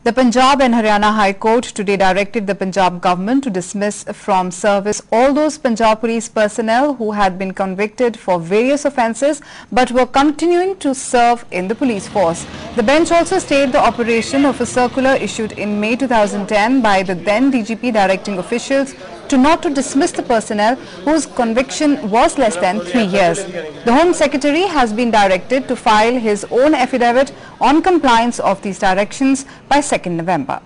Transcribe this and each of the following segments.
The Punjab and Haryana High Court today directed the Punjab government to dismiss from service all those Punjab police personnel who had been convicted for various offences but were continuing to serve in the police force. The bench also stayed the operation of a circular issued in May 2010 by the then DGP directing officials not to dismiss the personnel whose conviction was less than 3 years. The Home Secretary has been directed to file his own affidavit on compliance of these directions by 2nd November.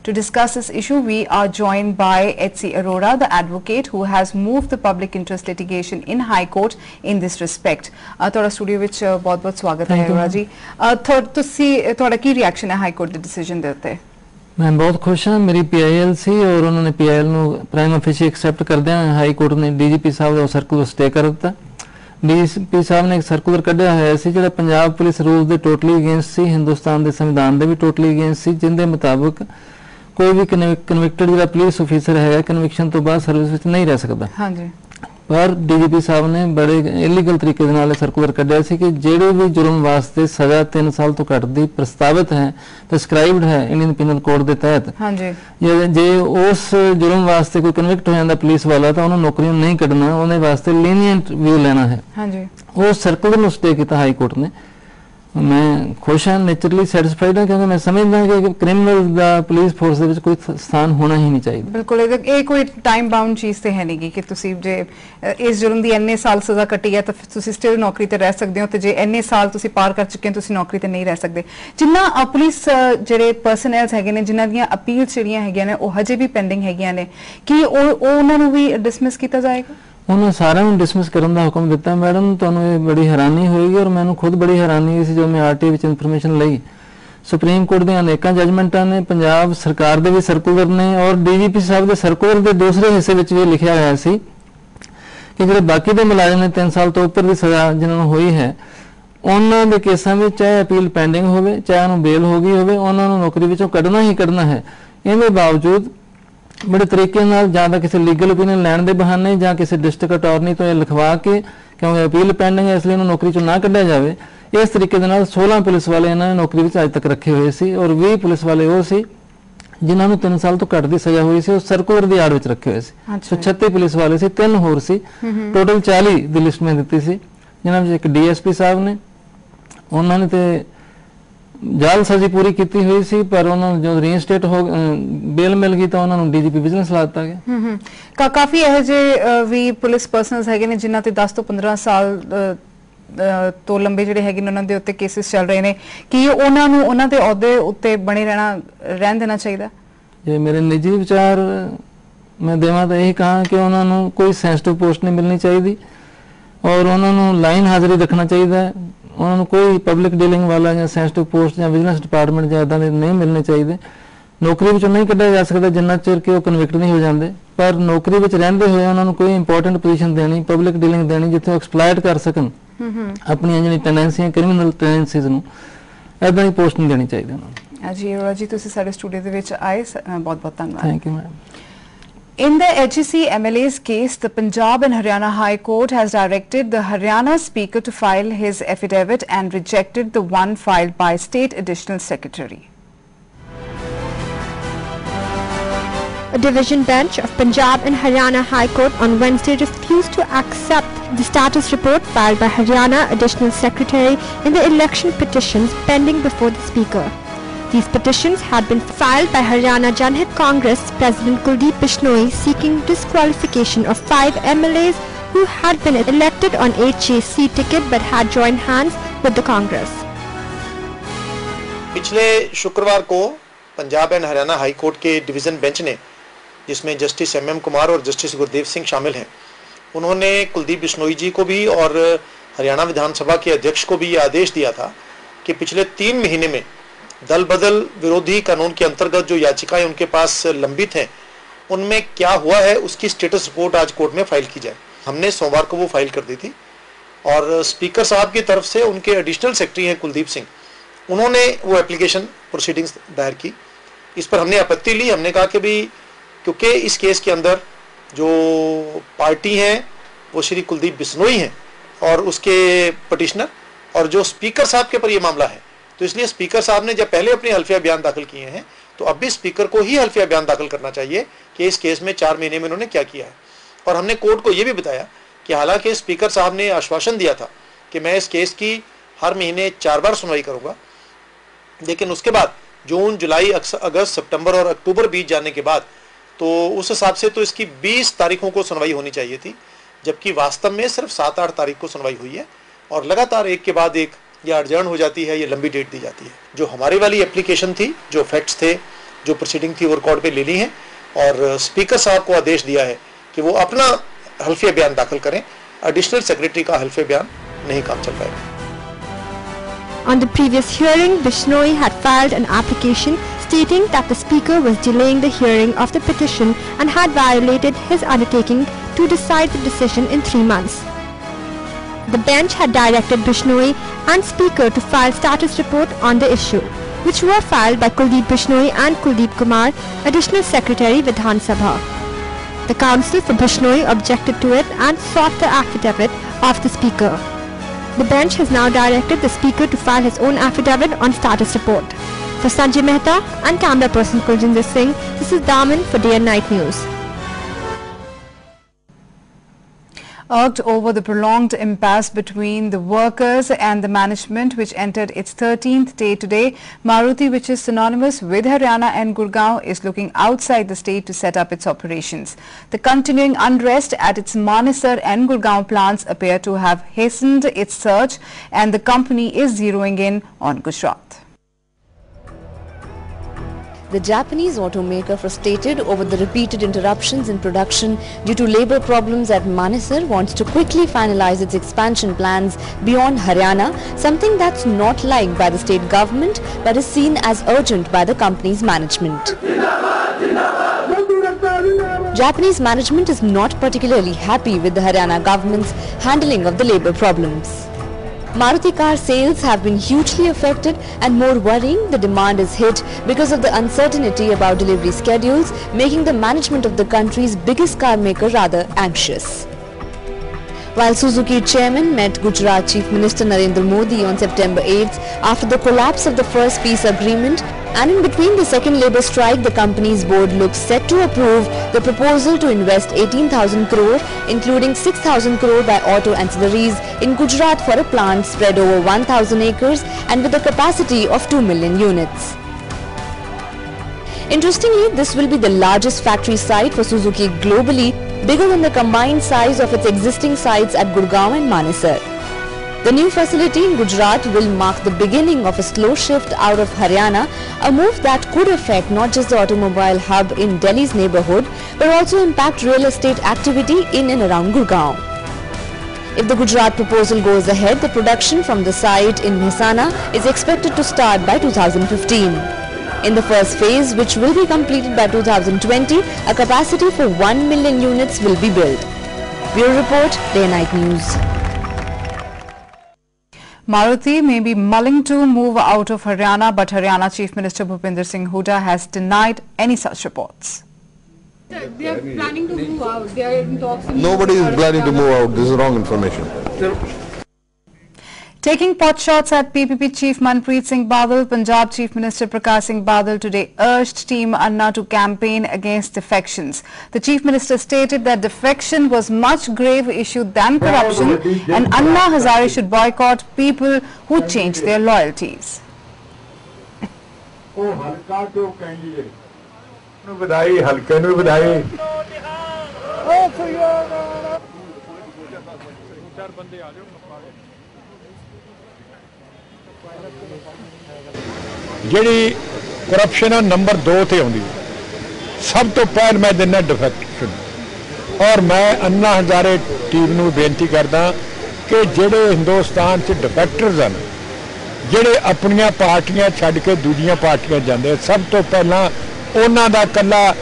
To discuss this issue, we are joined by H.C. Arora, the advocate who has moved the public interest litigation in High Court in this respect. Toda studio vich bahut swagat hai Arora ji. Toda ki reaction hai High Court the decision de utte? मैं बहुत खुश हाँ. मेरी PIL सी और उन्होंने PIL ਨੂੰ prime official accept करदਿਆਂ high court ने DGP साहब ਦਾ ਸਰਕੂਲਰ ਸਟੇ ਕਰ ਦਿੱਤਾ. DGP ਸਾਹਿਬ ਨੇ ਇੱਕ ਸਰਕੂਲਰ ਕੱਢਿਆ ਹੋਇਆ ਸੀ ਜਿਹੜਾ ਪੰਜਾਬ ਪੁਲਿਸ ਰੂਲਸ ਦੇ ਟੋਟਲੀ ਅਗੇਂਸਟ ਸੀ, ਹਿੰਦੁਸਤਾਨ ਦੇ ਸੰਵਿਧਾਨ ਦੇ ਵੀ ਟੋਟਲੀ ਅਗੇਂਸਟ ਸੀ, ਜਿੰਦੇ ਮੁਤਾਬਕ कोई भी कन्विक्टेड जो पुलिस ऑफिसर है कन्विक्शन तो बाद सर्विस में नहीं रह सकता. हाँ जी. पर DGP साहब ने बड़े इलीगल तरीके सर्कुलर कढ़िया सी कि जेड़े भी जुर्म वास्ते सजा 3 साल तो घट दी प्रस्तावित है प्रिस्क्राइब्ड है इंडियन पिनल कोड के तहत. हाँ जी. जे उस जुर्म वास्ते कोई कन्विक्ट हो जाता पुलिस वाला तो उन्होंने नौकरी नहीं कढ़ना, उन्हें वास्ते लीनियंट व्यू लेना है. हाँ जी. उस सर्कुलर स्टे किया हाई कोर्ट ने. मैं खुश हाँ, नेचुरली सैटिस्फाइड हाँ, क्योंकि मैं समझदा कि क्रिमिनल दा पुलिस फोर्स दे विच कोई स्थान होना ही नहीं चाहिए. बिल्कुल ये कोई टाइम बाउंड चीज़ तो है नहीं कि तुसी जे इस जुर्म दी इन्ने साल सज़ा कटी है तो तुसी स्टिल नौकरी ते रह सकते हो, तो जे इन्ने साल तुसी पार कर चुके हैं तुसी नौकरी ते नहीं रह सकते. जिन्ना पुलिस जेडे परसनल्स हैगे ने जिन्हां दियां अपील्स जिहड़ियां हैगियां ने ओह हजे भी पेंडिंग हैगियां ने कि उन्हां नूं भी डिसमिस किया जाएगा? उन्होंने सारे डिसमिस करने का हुक्म दिता. मैडम तुहानूं ये बड़ी हैरानी होएगी और मैनूं खुद बड़ी हैरानी हुई जो मैं RTI विच इन्फॉर्मेशन लई. सुप्रीम कोर्ट दी अनेकां जजमेंटां ने, पंजाब सरकार दे भी सर्कुलर ने और DGP साहब दे सर्कुलर दे दूसरे हिस्से विच भी लिखिया होया सी कि जिहड़े बाकी दे मुलाजिम ने 3 साल तो उपर दी सज़ा जिन्हां नूं होई है उन्हां दे केसां विच चाहे अपील पेंडिंग होवे चाहे उन्हां बेल हो गई होवे उन्हां नूं नौकरी विचों कढना ही कढना है. इहदे बावजूद बड़े तरीके जां किसी लीगल ओपीनियन लैण के बहाने जां किसी डिस्ट्रिक्ट अटॉर्नी तो यह लिखवा के क्योंकि अपील पेंडिंग है इसलिए नौकरी चों ना कढ़िया जाए. इस तरीके 16 पुलिस वाले इन्होंने नौकरी में अज तक रखे हुए सी और 20 पुलिस वाले वो सी जिन्होंने 3 साल तो घट की सजा हुई सी सर्कुलर की आड़ में रखे हुए सी. 36 पुलिस वाले सी, 3 होर सी, टोटल 40 की लिस्ट में दी सी. जिन्होंने एक DSP साहब ने उन्होंने तो जालसाजी पूरी की हुई सी पर उन्होंने जो रीइंस्टेट हो बेल मिल गई तो उन्होंने DGP विजिलेंस ला दिता गया. काफ़ी यह जे भी पुलिस पर्सनल्स है ने जिन्हां ते 10 तो 15 साल तो लंबे जिहड़े हैगे उन्हां दे उत्ते केसेस चल रहे हैं कि उन्हां नूं उन्हां दे अहुदे उत्ते बने रहन देना चाहिए? ये मेरे निजी विचार मैं देवां तो यही कहा कि उन्हां नूं कोई सेंसिटिव पोस्ट नहीं मिलनी चाहिए और उन्हां नूं लाइन हाजिरी रखना चाहिए. उन्होंने कोई पब्लिक डीलिंग वाला या सेंसिटिव पोस्ट या विजिलेंस डिपार्टमेंट या इदा नहीं मिलने चाहिए. नौकरी विचों नहीं कढ़िया जा सकता जिन्ना चिर कि वो कन्विक्ट नहीं हो जाते, पर नौकरी विच रहिंदे होए उन्होंने कोई इंपोर्टेंट पोजीशन देनी, पब्लिक डीलिंग देनी जिथे एक्सप्लॉइट कर सकन अपनी जिहड़ी टेंडेंसियां क्रिमिनल टेंडेंसीज नूं इदां दी पोस्ट नहीं देनी चाहिए उन्होंने. जी अरोड़ा जी तुसीं साडे स्टूडियो दे विच आए, बहुत बहुत धन्यवाद. Thank you madam. In the HEC MLA's case, the Punjab and Haryana High Court has directed the Haryana Speaker to file his affidavit and rejected the one filed by State Additional Secretary. A division bench of Punjab and Haryana High Court on Wednesday refused to accept the status report filed by Haryana Additional Secretary in the election petitions pending before the Speaker. These petitions had been filed by Haryana Janhit Congress President Kuldeep Bishnoi seeking disqualification of 5 MLAs who had been elected on HEC ticket but had joined hands with the Congress. पिछले शुक्रवार को Punjab and Haryana high court के division bench ने, जिसमें justice MM Kumar और justice Gurdev Singh शामिल हैं, उन्होंने कुलदीप बिश्नोई जी को भी और हरियाणा विधानसभा के अध्यक्ष को भी ये आदेश दिया था कि पिछले 3 महीने में दल बदल विरोधी कानून के अंतर्गत जो याचिकाएं उनके पास लंबित हैं उनमें क्या हुआ है उसकी स्टेटस रिपोर्ट आज कोर्ट में फाइल की जाए. हमने सोमवार को वो फाइल कर दी थी और स्पीकर साहब की तरफ से उनके एडिशनल सेक्रेटरी हैं कुलदीप सिंह, उन्होंने वो एप्लीकेशन प्रोसीडिंग्स दायर की. इस पर हमने आपत्ति ली. हमने कहा कि भी क्योंकि इस केस के अंदर जो पार्टी हैं वो श्री कुलदीप बिश्नोई हैं और उसके पटिशनर, और जो स्पीकर साहब के पर ये मामला है, तो इसलिए स्पीकर साहब ने जब पहले अपने हल्फिया बयान दाखिल किए हैं तो अब भी स्पीकर को ही हल्फिया बयान दाखिल करना चाहिए कि इस केस में 4 महीने में उन्होंने क्या किया है। और हमने कोर्ट को ये भी बताया कि हालांकि स्पीकर साहब ने आश्वासन दिया था कि मैं इस केस की हर महीने 4 बार सुनवाई करूंगा, लेकिन उसके बाद जून, जुलाई, अगस्त, सितंबर और अक्टूबर बीत जाने के बाद तो उस हिसाब से तो इसकी 20 तारीखों को सुनवाई होनी चाहिए थी, जबकि वास्तव में सिर्फ 7-8 तारीख को सुनवाई हुई है और लगातार एक के बाद एक या अर्जन हो जाती है, ये लंबी डेट दी जाती है। जो हमारी वाली एप्लीकेशन थी, जो फैक्ट्स थे, जो प्रोसीडिंग थी, वो रिकॉर्ड पे ले ली हैं और स्पीकर साहब को आदेश दिया है कि वो अपना हल्फिया बयान दाखिल करें। एडिशनल सेक्रेटरी का हल्फिया बयान नहीं काम चल पाएगा। On the previous hearing, Bishnoi had filed an application stating that the Speaker was delaying the hearing of the petition and had violated his undertaking to decide the decision in 3 months. The bench had directed Bishnoi and Speaker to file status report on the issue, which were filed by Kuldeep Bishnoi and Kuldeep Kumar, Additional Secretary Vidhan Sabha. The counsel for Bishnoi objected to it and sought the affidavit of the Speaker. The bench has now directed the Speaker to file his own affidavit on status report. For Sanjay Mehta and camera person Kuljinder Singh, this is Daman for Day and Night News. Irked over the prolonged impasse between the workers and the management, which entered its 13th day today, Maruti, which is synonymous with Haryana and Gurgaon, is looking outside the state to set up its operations. The continuing unrest at its Manesar and Gurgaon plants appear to have hastened its surge, and the company is zeroing in on Gujarat. The Japanese automaker, frustrated over the repeated interruptions in production due to labour problems at Manesar, wants to quickly finalise its expansion plans beyond Haryana, something that's not liked by the state government but is seen as urgent by the company's management. Japanese management is not particularly happy with the Haryana government's handling of the labour problems. Maruti car sales have been hugely affected, and more worrying, the demand is hit because of the uncertainty about delivery schedules, making the management of the country's biggest car maker rather anxious. While Suzuki chairman met Gujarat Chief Minister Narendra Modi on September 8th after the collapse of the first peace agreement, and in between the second labour strike, the company's board looks set to approve the proposal to invest 18,000 crore, including 6,000 crore by auto ancillaries in Gujarat for a plant spread over 1,000 acres and with a capacity of 2 million units. Interestingly, this will be the largest factory site for Suzuki globally, bigger than the combined size of its existing sites at Gurgaon and Manesar. The new facility in Gujarat will mark the beginning of a slow shift out of Haryana, a move that could affect not just the automobile hub in Delhi's neighbourhood, but also impact real estate activity in and around Gurgaon. If the Gujarat proposal goes ahead, the production from the site in Mehsana is expected to start by 2015. In the first phase, which will be completed by 2020, a capacity for 1 million units will be built. Bureau Report, Day and Night News. Maruti may be mulling to move out of Haryana, but Haryana Chief Minister Bhupinder Singh Hooda has denied any such reports. They are planning to move out. They are in talks. Nobody is planning to move out. This is wrong information. Taking pot shots at PPP Chief Manpreet Singh Badal, Punjab Chief Minister Prakash Singh Badal today urged Team Anna to campaign against defections. The Chief Minister stated that defection was much grave issue than corruption, and Anna Hazare should boycott people who change their loyalties. ਜਿਹੜੀ corruption ਆ number 2 ਤੇ ਆਉਂਦੀ ਸਭ ਤੋਂ ਪਹਿਲ ਮੈਂ ਦਿੰਦਾ defection ਔਰ ਮੈਂ ਅੰਨਾ ਹਜ਼ਾਰੇ ਟੀਮ ਨੂੰ ਬੇਨਤੀ ਕਰਦਾ ਕਿ ਜਿਹੜੇ ਹਿੰਦੁਸਤਾਨ 'ਚ ਡਿਫੈਕਟਰਸ ਹਨ ਜਿਹੜੇ ਆਪਣੀਆਂ ਪਾਰਟੀਆਂ ਛੱਡ ਕੇ ਦੂਜੀਆਂ ਪਾਰਟੀਆਂ ਜਾਂਦੇ ਸਭ ਤੋਂ ਪਹਿਲਾਂ ਉਹਨਾਂ ਦਾ ਇਕੱਲਾ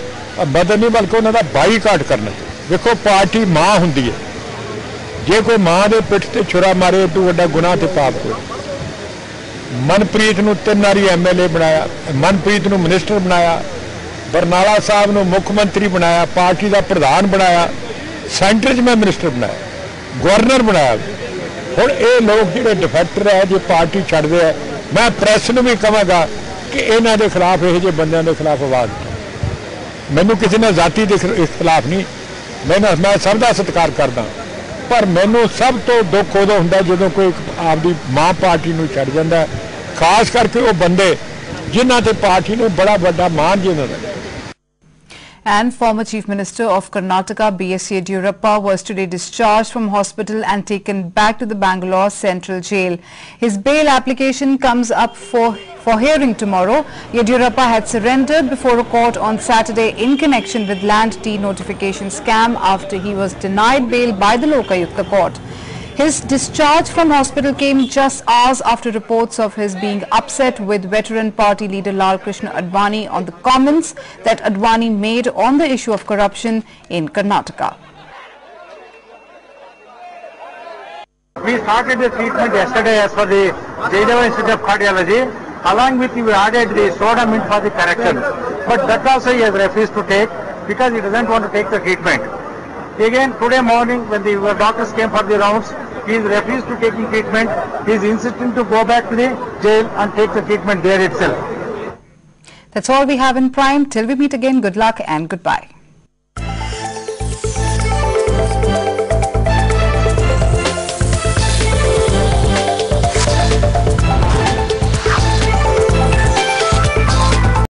ਬਦਲ ਨਹੀਂ ਬਲਕਿ ਉਹਨਾਂ ਦਾ ਬਾਈਕਾਟ ਕਰਨਾ ਵੇਖੋ ਪਾਰਟੀ ਮਾਂ ਹੁੰਦੀ ਹੈ ਜੇ ਕੋਈ ਮਾਂ ਦੇ ਪਿੱਠ ਤੇ ਛੁਰਾ ਮਾਰੇ ਤਾਂ ਵੱਡਾ ਗੁਨਾਹ ਤੇ ਪਾਪ ਹੋਏ मनप्रीत ਨੂੰ 3 ਵਾਰੀ MLA ਬਣਾਇਆ मनप्रीत ਨੂੰ ਮਿਨਿਸਟਰ ਬਣਾਇਆ बरनाला साहब ਨੂੰ ਮੁੱਖ ਮੰਤਰੀ ਬਣਾਇਆ ਪਾਰਟੀ ਦਾ ਪ੍ਰਧਾਨ ਬਣਾਇਆ सेंटर 'ਚ ਮੈਂ मिनिस्टर बनाया गवर्नर बनाया। हुण ये लोग जिहड़े डिफेक्टर है जो पार्टी छड्डदे है, मैं प्रैस नूं भी कहांगा कि इन्हां दे खिलाफ इहो जिहे बंदियां दे खिलाफ आवाज़ उठाओ। मैनूं किसी ने जाति के खिलाफ नहीं, मैं सब का सत्कार करदा, पर मैनूं सब तो दुख उदों हुंदा जदों कोई आपदी मां पार्टी नूं छड्ड जांदा, खास करके वो बंदे जिन्हां ते पार्टी नूं बड़ा वड्डा मान जिन्हां दा। And former Chief Minister of Karnataka B.S. Yediyurappa was today discharged from hospital and taken back to the Bangalore Central Jail. His bail application comes up for hearing tomorrow. Yediyurappa had surrendered before a court on Saturday in connection with land denotification scam after he was denied bail by the Lokayukta court. His discharge from hospital came just hours after reports of his being upset with veteran party leader Lal Krishna Advani on the comments that Advani made on the issue of corruption in Karnataka. We started the treatment yesterday as per the Jayadeva Institute of Cardiology. Along with we added the soda mint for the correction. But that also he has refused to take because he doesn't want to take the treatment. Again, today morning when the doctors came for the rounds, he is refused to taking treatment. He is insisting to go back to the jail and take the treatment there itself. That's all we have in Prime. Till we meet again, good luck and goodbye.